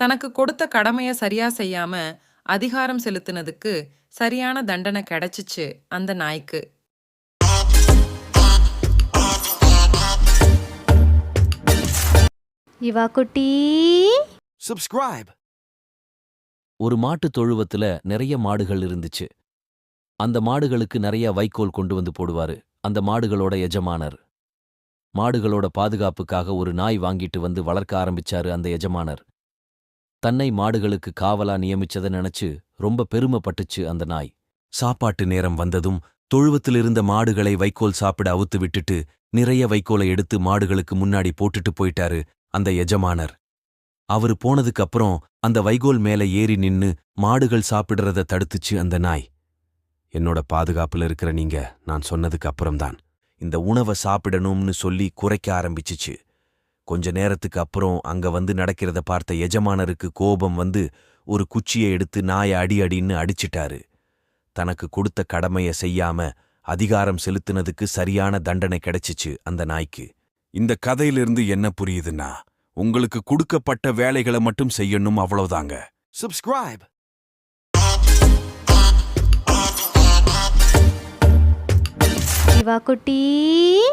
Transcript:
தனக்கு கொடுத்த கடமைய சரியா செய்யாம அதிகாரம் செலுத்தினதுக்கு சரியான தண்டனை கிடைச்சிச்சு அந்த நாய்க்கு. இவா குட்டி. Subscribe. ஒரு மாட்டுத் தொழுவத்துல நிறைய மாடுகள் இருந்துச்சு. அந்த மாடுகளுக்கு நிறைய வைக்கோல் கொண்டு வந்து போடுவாரு அந்த மாடுகளோட எஜமானர். மாடுகளோட பாதுகாப்புக்காக ஒரு நாய் வாங்கிட்டு வந்து வளர்க்க ஆரம்பிச்சாரு அந்த எஜமானர். தன்னை மாடுகளுக்கு காவலா நியமிச்சதை நினைச்சு ரொம்ப பெருமைப்பட்டுச்சு அந்த நாய். சாப்பாட்டு நேரம் வந்ததும் தொழுவத்திலிருந்த மாடுகளை வைக்கோல் சாப்பிட அவுத்து விட்டுட்டு நிறைய வைக்கோலை எடுத்து மாடுகளுக்கு முன்னாடி போட்டுட்டு போயிட்டாரு அந்த எஜமானர். அவரு போனதுக்கு அப்புறம் அந்த வைக்கோல் மேல ஏறி நின்னு மாடுகள் சாப்பிடுறத தடுத்துச்சு அந்த நாய். என்னோட பாதுகாப்புல இருக்கிற நீங்க நான் சொன்னதுக்கு அப்புறம்தான் இந்த உணவை சாப்பிடணும்னு சொல்லி குறைக்க ஆரம்பிச்சிச்சு. கொஞ்ச நேரத்துக்கு அப்புறம் அங்க வந்து நடக்கிறத பார்த்த எஜமானருக்கு கோபம் வந்து ஒரு குச்சியை எடுத்து நாயை அடி அடின்னு அடிச்சிட்டாரு. தனக்கு கொடுத்த கடமைய செய்யாம அதிகாரம் செலுத்தினதுக்கு சரியான தண்டனை கிடைச்சிச்சு அந்த நாய்க்கு. இந்த கதையிலிருந்து என்ன புரியுதுன்னா, உங்களுக்கு கொடுக்கப்பட்ட வேலைகளை மட்டும் செய்யணும், அவ்வளவுதாங்க. Subscribe. இவா குட்டி.